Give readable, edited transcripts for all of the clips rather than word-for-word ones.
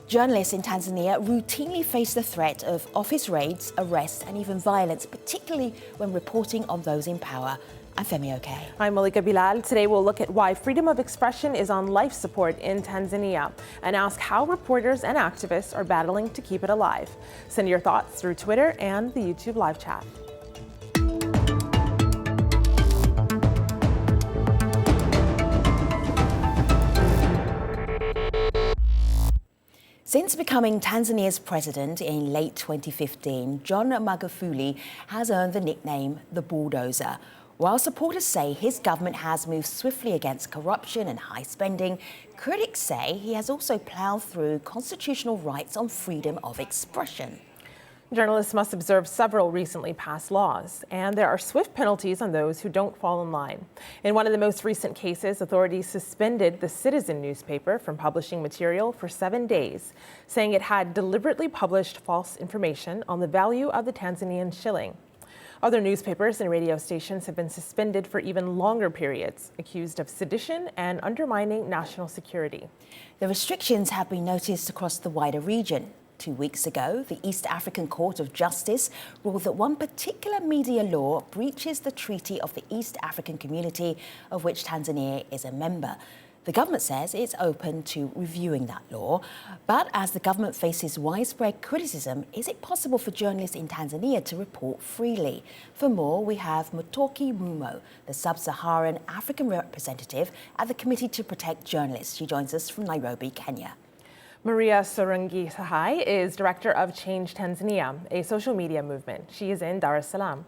Journalists in Tanzania routinely face the threat of office raids, arrests and even violence, particularly when reporting on those in power. I'm Femi Okay. I'm Malika Bilal. Today we'll look at why freedom of expression is on life support in Tanzania and ask how reporters and activists are battling to keep it alive. Send your thoughts through Twitter and the YouTube live chat. Since becoming Tanzania's president in late 2015, John Magufuli has earned the nickname the bulldozer. While supporters say his government has moved swiftly against corruption and high spending, critics say he has also ploughed through constitutional rights on freedom of expression. Journalists must observe several recently passed laws, and there are swift penalties on those who don't fall in line. In one of the most recent cases, authorities suspended the Citizen newspaper from publishing material for 7 days, saying it had deliberately published false information on the value of the Tanzanian shilling. Other newspapers and radio stations have been suspended for even longer periods, accused of sedition and undermining national security. The restrictions have been noticed across the wider region. 2 weeks ago, the East African Court of Justice ruled that one particular media law breaches the Treaty of the East African Community, of which Tanzania is a member. The government says it's open to reviewing that law, but as the government faces widespread criticism, is it possible for journalists in Tanzania to report freely? For more, we have Mutoki Mumo, the sub-Saharan African representative at the Committee to Protect Journalists. She joins us from Nairobi, Kenya. Maria Surungi Sahai is director of Change Tanzania, a social media movement. She is in Dar es Salaam.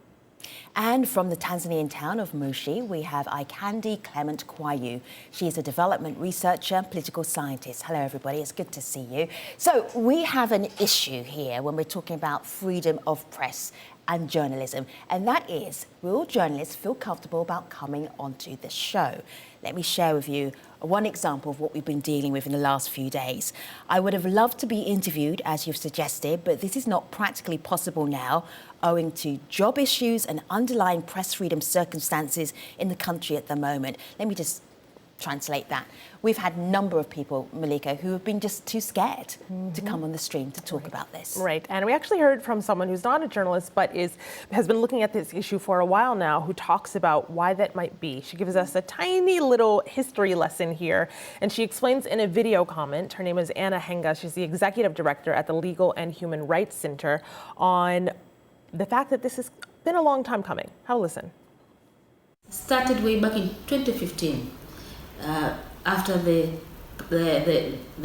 And from the Tanzanian town of Moshi, we have Ikandi Clement Kwayu. She is a development researcher and political scientist. Hello, everybody. It's good to see you. So we have an issue here when we're talking about freedom of press and journalism, and that is, will journalists feel comfortable about coming onto the show? Let me share with you one example of what we've been dealing with in the last few days. I would have loved to be interviewed, as you've suggested, but this is not practically possible now, owing to job issues and underlying press freedom circumstances in the country at the moment. Let me just translate that. We've had a number of people, Malika, who have been just too scared to come on the stream to talk about this. Right, and we actually heard from someone who's not a journalist but has been looking at this issue for a while now, who talks about why that might be. She gives us a tiny little history lesson here, and she explains in a video comment. Her name is Anna Henga. She's the executive director at the Legal and Human Rights Center, on the fact that this has been a long time coming. Have a listen. Started way back in 2015. After the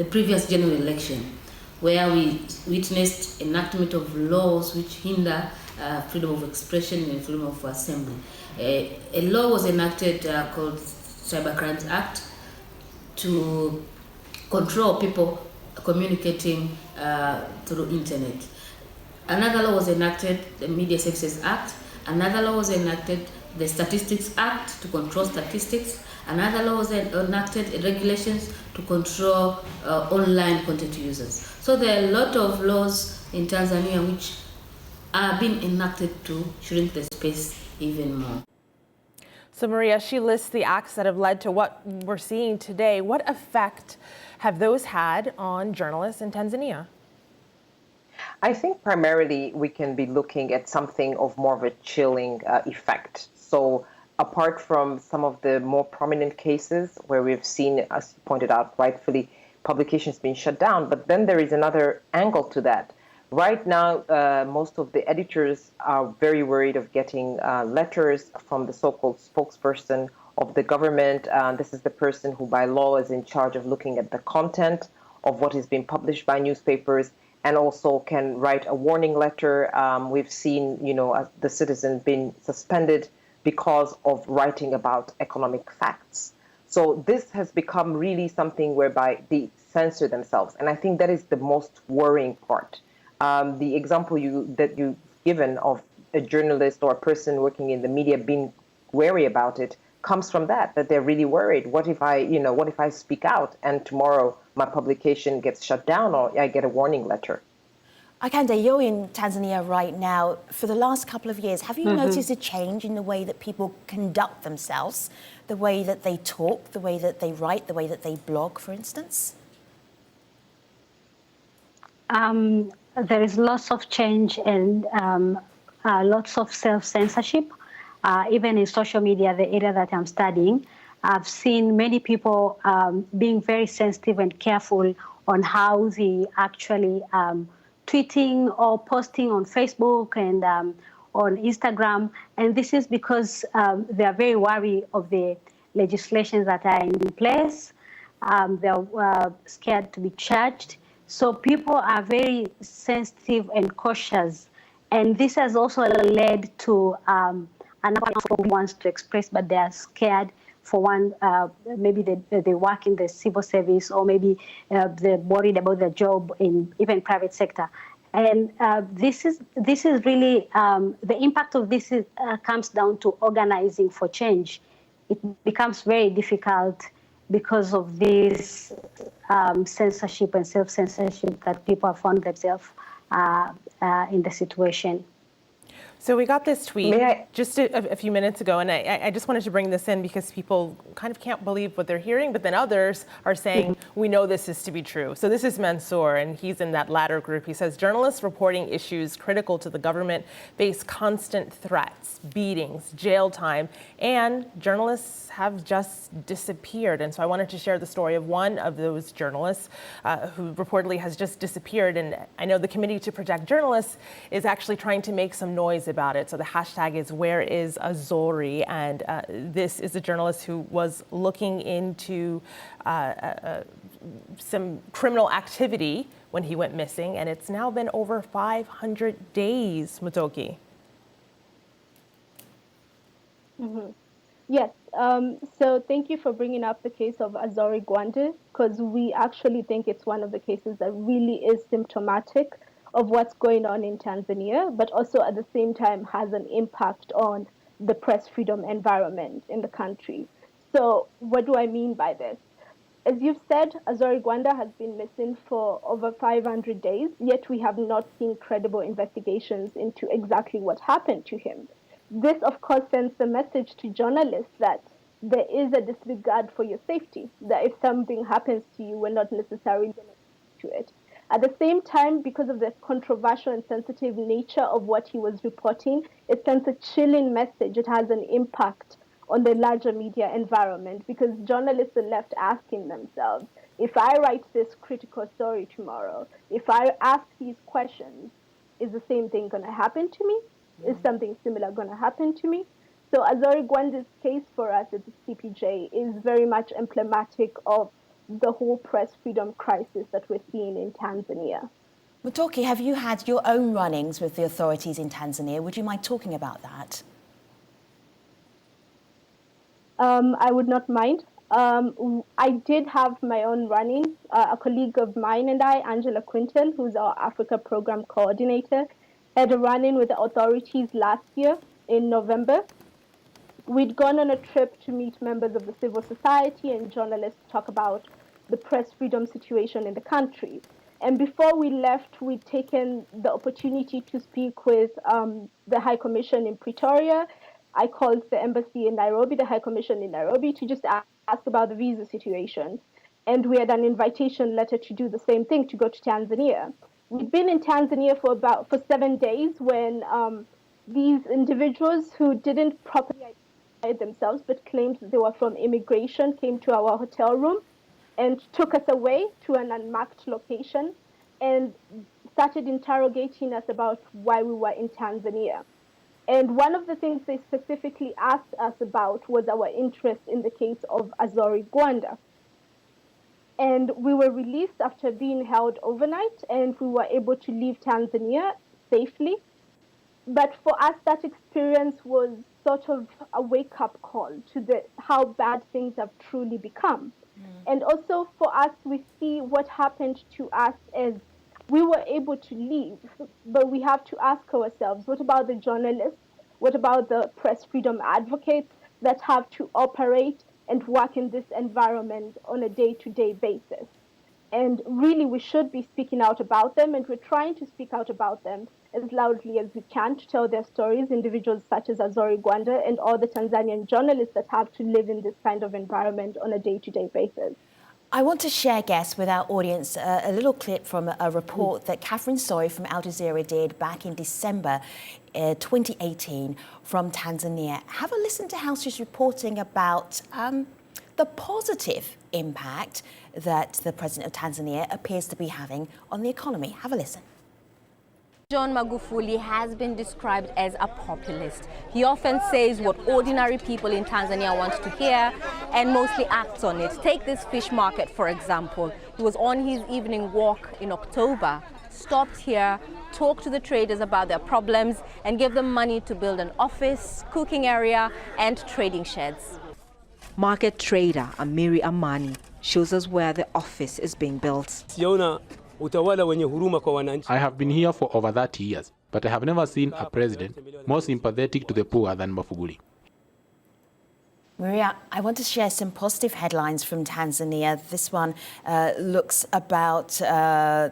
previous general election, where we witnessed enactment of laws which hinder freedom of expression and freedom of assembly. A law was enacted called Cybercrimes Act to control people communicating through internet. Another law was enacted, the Media Services Act. Another law was enacted, the Statistics Act, to control statistics. Another law was enacted, regulations to control online content users. So there are a lot of laws in Tanzania which are being enacted to shrink the space even more. So Maria, she lists the acts that have led to what we're seeing today. What effect have those had on journalists in Tanzania? I think primarily we can be looking at something of more of a chilling effect. So apart from some of the more prominent cases where we've seen, as you pointed out rightfully, publications being shut down, but then there is another angle to that. Right now, most of the editors are very worried of getting letters from the so-called spokesperson of the government. This is the person who by law is in charge of looking at the content of what is being published by newspapers, and also can write a warning letter. We've seen, the Citizen being suspended because of writing about economic facts. So this has become really something whereby they censor themselves. And I think that is the most worrying part. The example that you've given of a journalist or a person working in the media being wary about it comes from that they're really worried. What if I speak out and tomorrow my publication gets shut down or I get a warning letter? Ikande, you're in Tanzania right now. For the last couple of years, have you noticed a change in the way that people conduct themselves, the way that they talk, the way that they write, the way that they blog, for instance? there is lots of change and lots of self-censorship. Even in social media, the area that I'm studying, I've seen many people being very sensitive and careful on how they actually tweeting or posting on Facebook and on Instagram. And this is because they are very wary of the legislations that are in place. They're scared to be charged. So people are very sensitive and cautious. And this has also led to another one who wants to express, but they are scared. For one, maybe they work in the civil service, or maybe they're worried about their job in even private sector. And this is really, the impact of this comes down to organizing for change. It becomes very difficult because of this censorship and self-censorship that people have found themselves in the situation. So we got this tweet just a few minutes ago, and I just wanted to bring this in because people kind of can't believe what they're hearing, but then others are saying, we know this is to be true. So this is Mansour, and he's in that latter group. He says, journalists reporting issues critical to the government face constant threats, beatings, jail time, and journalists have just disappeared. And so I wanted to share the story of one of those journalists who reportedly has just disappeared. And I know the Committee to Protect Journalists is actually trying to make some noise about it. So the hashtag is #WhereIsAzori, and this is a journalist who was looking into some criminal activity when he went missing, and it's now been over 500 days, Mutoki. Mm-hmm. Yes, so thank you for bringing up the case of Azori Gwanda, because we actually think it's one of the cases that really is symptomatic of what's going on in Tanzania, but also at the same time has an impact on the press freedom environment in the country. So what do I mean by this? As you've said, Azori Gwanda has been missing for over 500 days, yet we have not seen credible investigations into exactly what happened to him. This, of course, sends a message to journalists that there is a disregard for your safety, that if something happens to you, we're not necessarily going to do it. At the same time, because of the controversial and sensitive nature of what he was reporting, it sends a chilling message. It has an impact on the larger media environment, because journalists are left asking themselves, if I write this critical story tomorrow, if I ask these questions, is the same thing going to happen to me? Is something similar going to happen to me? So Azori Gwanda's case for us at the CPJ is very much emblematic of the whole press freedom crisis that we're seeing in Tanzania. Mutoki, have you had your own run-ins with the authorities in Tanzania? Would you mind talking about that? I would not mind. I did have my own run-in. A colleague of mine and I, Angela Quinton, who's our Africa program coordinator, had a run-in with the authorities last year in November. We'd gone on a trip to meet members of the civil society and journalists to talk about the press freedom situation in the country. And before we left, we'd taken the opportunity to speak with the High Commission in Pretoria. I called the embassy in Nairobi, the High Commission in Nairobi, to just ask about the visa situation. And we had an invitation letter to do the same thing, to go to Tanzania. We'd been in Tanzania for 7 days when these individuals who didn't properly identify themselves but claimed they were from immigration came to our hotel room and took us away to an unmarked location and started interrogating us about why we were in Tanzania. And one of the things they specifically asked us about was our interest in the case of Azori Gwanda. And we were released after being held overnight, and we were able to leave Tanzania safely. But for us, that experience was sort of a wake-up call to how bad things have truly become. And also for us, we see what happened to us as we were able to leave, but we have to ask ourselves, what about the journalists? What about the press freedom advocates that have to operate and work in this environment on a day-to-day basis? And really, we should be speaking out about them, and we're trying to speak out about them as loudly as we can to tell their stories, individuals such as Azori Gwanda and all the Tanzanian journalists that have to live in this kind of environment on a day-to-day basis. I want to share, guests, with our audience a little clip from a report that Catherine Soy from Al Jazeera did back in December 2018 from Tanzania. Have a listen to how she's reporting about the positive impact that the President of Tanzania appears to be having on the economy. Have a listen. John Magufuli has been described as a populist. He often says what ordinary people in Tanzania want to hear and mostly acts on it. Take this fish market, for example. He was on his evening walk in October, stopped here, talked to the traders about their problems and gave them money to build an office, cooking area and trading sheds. Market trader Amiri Amani shows us where the office is being built. I have been here for over 30 years, but I have never seen a president more sympathetic to the poor than Magufuli. Maria, I want to share some positive headlines from Tanzania. This one looks at the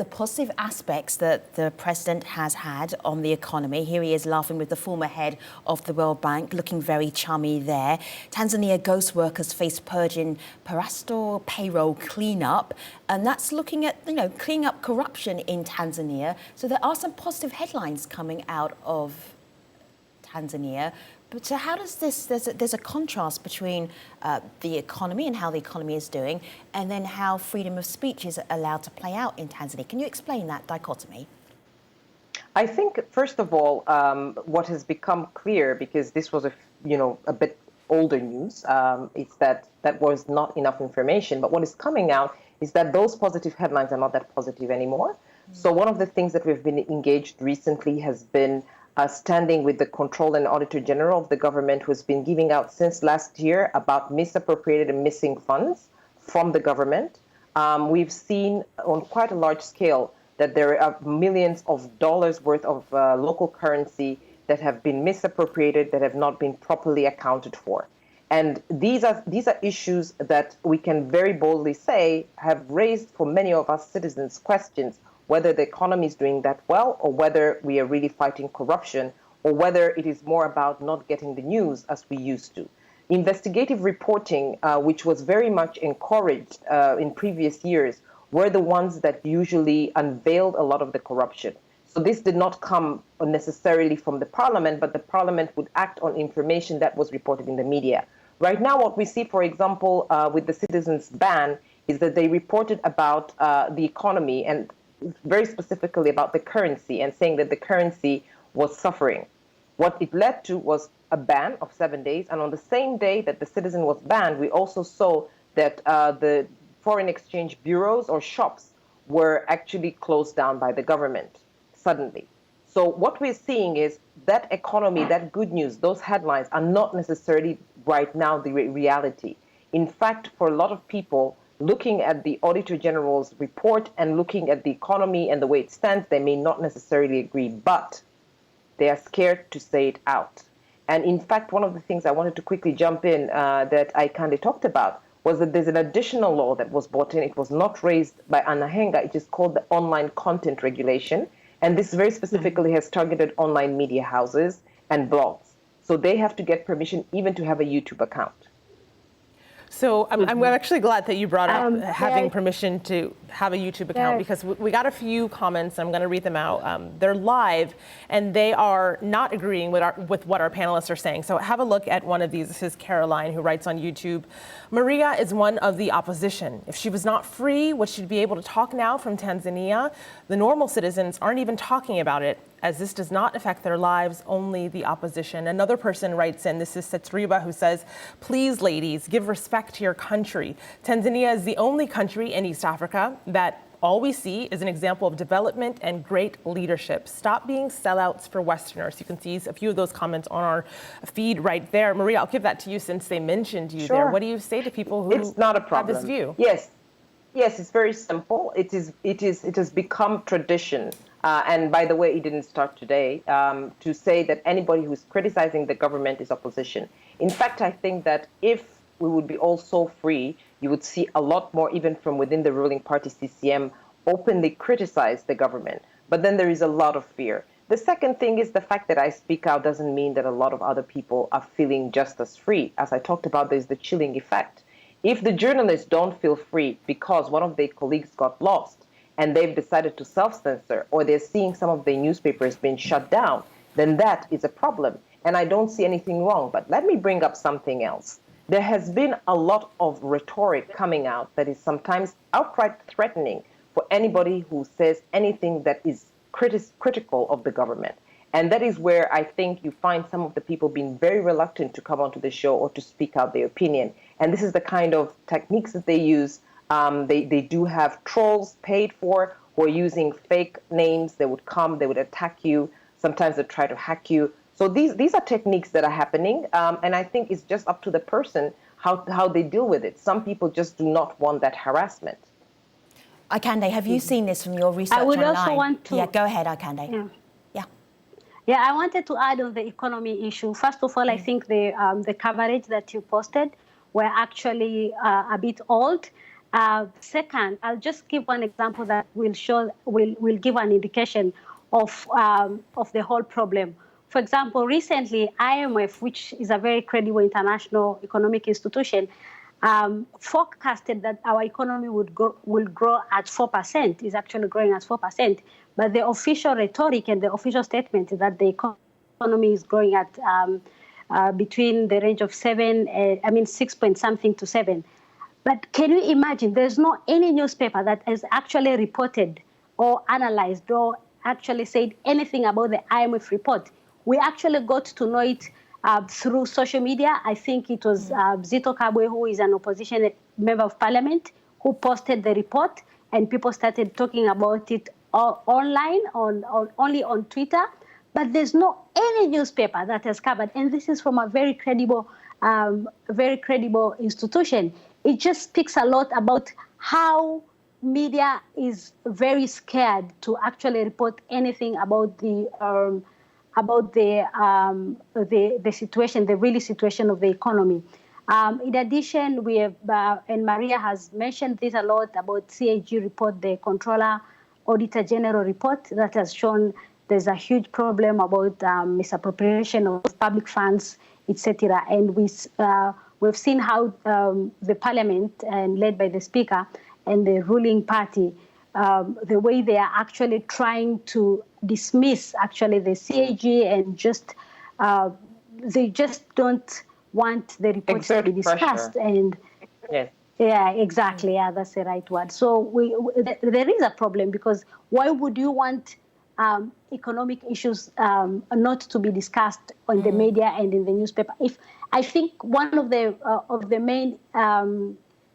positive aspects that the president has had on the economy. Here he is laughing with the former head of the World Bank, looking very chummy there. Tanzania ghost workers face purging Parasto payroll cleanup, and that's looking at cleaning up corruption in Tanzania. So there are some positive headlines coming out of Tanzania. But so how does this, there's a contrast between the economy and how the economy is doing, and then how freedom of speech is allowed to play out in Tanzania. Can you explain that dichotomy? I think, first of all, what has become clear, because this was a bit older news, is that was not enough information. But what is coming out is that those positive headlines are not that positive anymore. So one of the things that we've been engaged recently has been standing with the Controller and Auditor General of the government, who has been giving out since last year about misappropriated and missing funds from the government. We've seen on quite a large scale that there are millions of dollars worth of local currency that have been misappropriated, that have not been properly accounted for. And these are issues that we can very boldly say have raised for many of us citizens questions whether the economy is doing that well, or whether we are really fighting corruption, or whether it is more about not getting the news as we used to. Investigative reporting, which was very much encouraged in previous years, were the ones that usually unveiled a lot of the corruption. So this did not come necessarily from the parliament, but the parliament would act on information that was reported in the media. Right now, what we see, for example, with the citizens' ban, is that they reported about the economy and very specifically about the currency, and saying that the currency was suffering. What it led to was a ban of 7 days. And on the same day that the citizen was banned, we also saw that the foreign exchange bureaus or shops were actually closed down by the government suddenly. So what we're seeing is that economy, that good news, those headlines are not necessarily right now the reality. In fact, for a lot of people, looking at the Auditor General's report and looking at the economy and the way it stands, they may not necessarily agree, but they are scared to say it out. And in fact, one of the things I wanted to quickly jump in that I kind of talked about was that there's an additional law that was brought in. It was not raised by Anna Henga. It is called the Online Content Regulation. And this very specifically has targeted online media houses and blogs. So they have to get permission even to have a YouTube account. So I'm actually glad that you brought up having permission to have a YouTube account, because we got a few comments. I'm going to read them out. They're live, and they are not agreeing with what our panelists are saying. So have a look at one of these. This is Caroline, who writes on YouTube. Maria is one of the opposition. If she was not free, would she be able to talk now from Tanzania? The normal citizens aren't even talking about it, as this does not affect their lives, only the opposition. Another person writes in, this is Setriba, who says, please, ladies, give respect to your country. Tanzania is the only country in East Africa that all we see is an example of development and great leadership. Stop being sellouts for Westerners. You can see a few of those comments on our feed right there. Maria, I'll give that to you since they mentioned you there. What do you say to people who it's not a problem. have this view? Yes, it's very simple. It has become tradition. And by the way, it didn't start today, to say that anybody who's criticizing the government is opposition. In fact, I think that if we would be all so free, you would see a lot more, even from within the ruling party, CCM, openly criticize the government. But then there is a lot of fear. The second thing is the fact that I speak out doesn't mean that a lot of other people are feeling just as free. As I talked about, there's the chilling effect. If the journalists don't feel free because one of their colleagues got lost and they've decided to self-censor, or they're seeing some of their newspapers being shut down, then that is a problem. And I don't see anything wrong. But let me bring up something else. There has been a lot of rhetoric coming out that is sometimes outright threatening for anybody who says anything that is critical of the government. And that is where I think you find some of the people being very reluctant to come onto the show or to speak out their opinion. And this is the kind of techniques that they use. They do have trolls paid for who are using fake names. They would come, they would attack you. Sometimes they try to hack you. So these are techniques that are happening. And I think it's just up to the person how they deal with it. Some people just do not want that harassment. Akande, have you seen this from your research I would online? also want to... Yeah, go ahead, Akande. Yeah, I wanted to add on the economy issue. First of all, I think the coverage that you posted were actually a bit old. Second, I'll just give one example that will give an indication of the whole problem. For example, recently, IMF, which is a very credible international economic institution, forecasted that our economy will grow at 4%. Is actually growing at 4%. But the official rhetoric and the official statement is that the economy is growing at between the range of 6 point something to 7. But can you imagine? There's not any newspaper that has actually reported or analyzed or actually said anything about the IMF report. We actually got to know it through social media. I think it was Zito Kabwe, who is an opposition member of parliament, who posted the report, and people started talking about it online, only on Twitter. But there's no any newspaper that has covered, and this is from a very credible institution. It just speaks a lot about how media is very scared to actually report anything about the situation, the real situation of the economy. In addition, we have, and Maria has mentioned this a lot about CAG report, the Controller Auditor General report that has shown there's a huge problem about misappropriation of public funds, etc. And we've seen how the Parliament, and led by the Speaker and the ruling party, the way they are actually trying to dismiss actually the CAG and just they just don't want the report to be discussed. Pressure. And yes. Yeah, exactly. Yeah, that's the right word. So there is a problem, because why would you want economic issues not to be discussed on the media and in the newspaper? If I think one of the main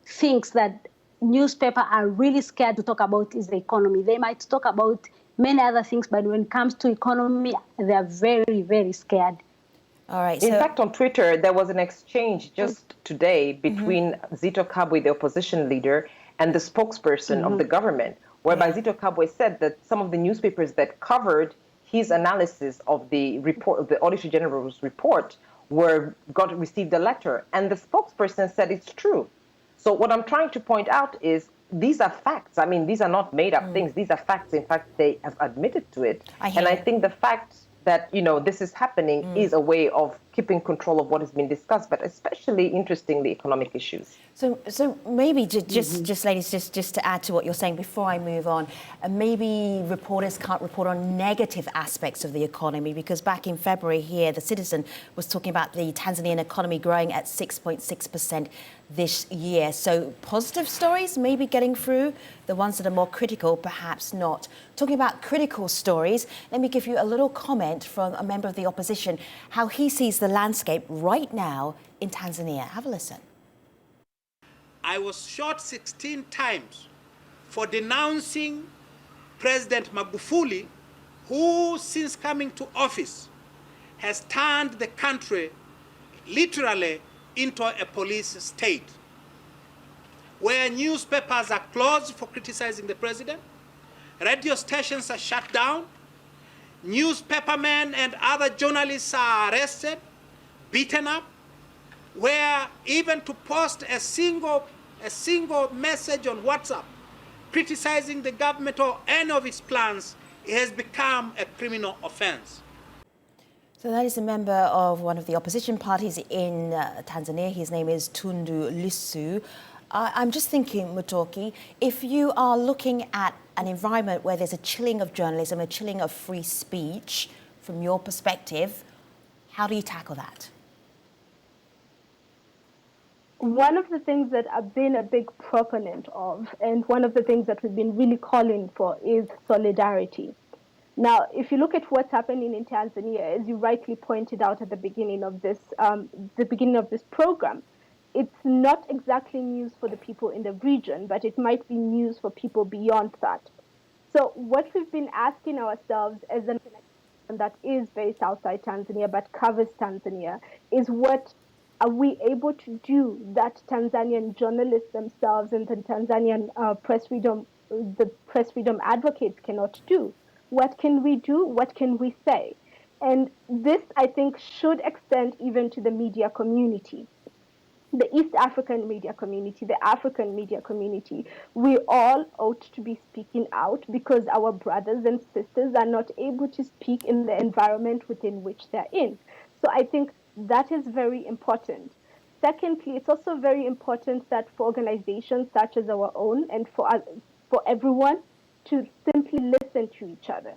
things that newspapers are really scared to talk about is the economy. They might talk about many other things, but when it comes to economy, they are very, very scared. All right. In fact, on Twitter, there was an exchange just today between Zito Kabwe, the opposition leader, and the spokesperson of the government, whereby Zito Kabwe said that some of the newspapers that covered his analysis of the report, of the Auditor General's report, received a letter, and the spokesperson said it's true. So what I'm trying to point out is these are facts. I mean, these are not made up things. These are facts. In fact, they have admitted to it. I think the fact that, this is happening is a way of keeping control of what is being discussed, but especially, interestingly, economic issues. So maybe just ladies, just to add to what you're saying before I move on, maybe reporters can't report on negative aspects of the economy, because back in February here, The Citizen was talking about the Tanzanian economy growing at 6.6% this year. So positive stories maybe getting through, the ones that are more critical, perhaps not. Talking about critical stories, let me give you a little comment from a member of the opposition, how he sees the landscape right now in Tanzania. Have a listen. I was shot 16 times for denouncing President Magufuli, who, since coming to office, has turned the country literally into a police state, where newspapers are closed for criticizing the president, radio stations are shut down, newspapermen and other journalists are arrested, beaten up, where even to post a single message on WhatsApp criticizing the government or any of its plans has become a criminal offense. So that is a member of one of the opposition parties in Tanzania. His name is Tundu Lissu. I'm just thinking, Mutoki, if you are looking at an environment where there's a chilling of journalism, a chilling of free speech, from your perspective, how do you tackle that? One of the things that I've been a big proponent of, and one of the things that we've been really calling for, is solidarity. Now, if you look at what's happening in Tanzania, as you rightly pointed out at the beginning of this program, it's not exactly news for the people in the region, but it might be news for people beyond that. So what we've been asking ourselves as an organization that is based outside Tanzania but covers Tanzania is, what are we able to do that Tanzanian journalists themselves and the Tanzanian press freedom advocates cannot do? What can we do? What can we say? And this, I think, should extend even to the media community, the East African media community, the African media community. We all ought to be speaking out because our brothers and sisters are not able to speak in the environment within which they're in. So I think that is very important. Secondly, it's also very important that for organizations such as our own and for everyone to simply listen to each other.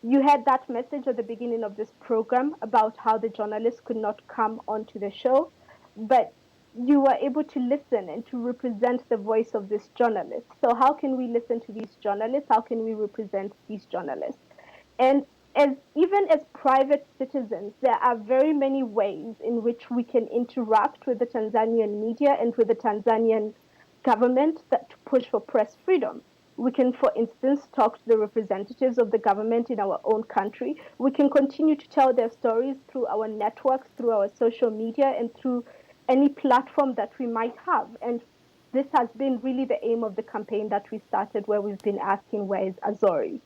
You had that message at the beginning of this program about how the journalists could not come onto the show, but you were able to listen and to represent the voice of this journalist. So how can we listen to these journalists? How can we represent these journalists? And even as private citizens, there are very many ways in which we can interact with the Tanzanian media and with the Tanzanian government to push for press freedom. We can, for instance, talk to the representatives of the government in our own country. We can continue to tell their stories through our networks, through our social media, and through any platform that we might have. And this has been really the aim of the campaign that we started, where we've been asking, where is Azori?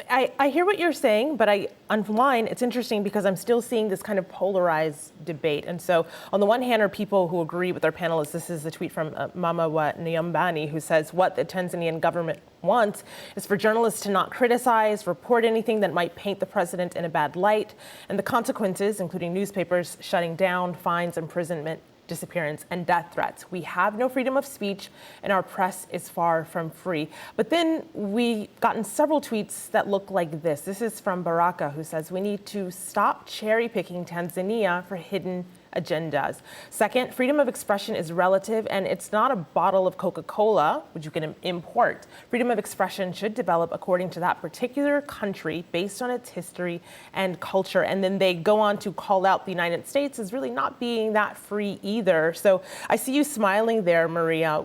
I hear what you're saying, but online, it's interesting because I'm still seeing this kind of polarized debate. And so on the one hand are people who agree with our panelists. This is a tweet from Mama Wa Nyambani, who says what the Tanzanian government wants is for journalists to not criticize, report anything that might paint the president in a bad light. And the consequences, including newspapers shutting down, fines, imprisonment, disappearance, and death threats. We have no freedom of speech, and our press is far from free. But then we've gotten several tweets that look like this. This is from Baraka, who says, we need to stop cherry-picking Tanzania for hidden agendas. Second, freedom of expression is relative, and it's not a bottle of Coca-Cola, which you can import. Freedom of expression should develop according to that particular country based on its history and culture. And then they go on to call out the United States as really not being that free either. So I see you smiling there, Maria.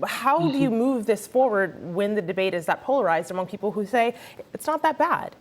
How do you move this forward when the debate is that polarized among people who say it's not that bad?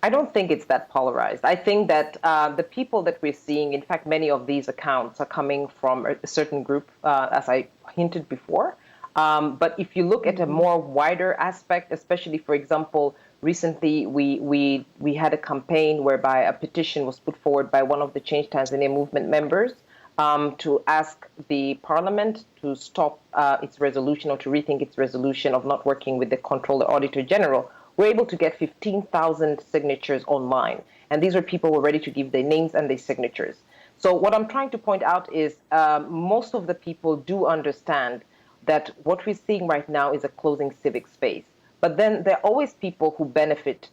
I don't think it's that polarized. I think that the people that we're seeing, in fact, many of these accounts are coming from a certain group, as I hinted before. But if you look at a more wider aspect, especially, for example, recently we had a campaign whereby a petition was put forward by one of the Change Tanzania movement members to ask the parliament to stop its resolution or to rethink its resolution of not working with the Comptroller Auditor General. We're able to get 15,000 signatures online. And these are people who are ready to give their names and their signatures. So what I'm trying to point out is most of the people do understand that what we're seeing right now is a closing civic space. But then there are always people who benefit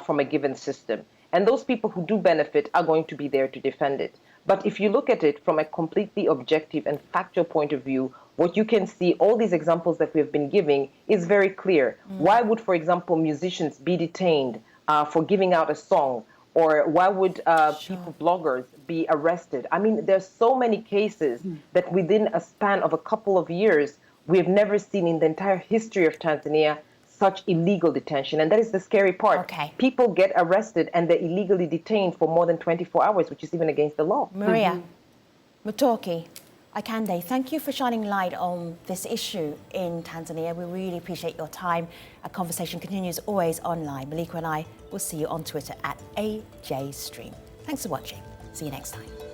from a given system. And those people who do benefit are going to be there to defend it. But if you look at it from a completely objective and factual point of view, what you can see, all these examples that we've been giving, is very clear. Why would, for example, musicians be detained for giving out a song? Or why would people, bloggers, be arrested? I mean, there's so many cases that within a span of a couple of years, we have never seen in the entire history of Tanzania such illegal detention. And that is the scary part. Okay. People get arrested and they're illegally detained for more than 24 hours, which is even against the law. Maria, Mutoki, Aikande, thank you for shining light on this issue in Tanzania. We really appreciate your time. Our conversation continues always online. Malika and I will see you on Twitter at AJStream. Thanks for watching. See you next time.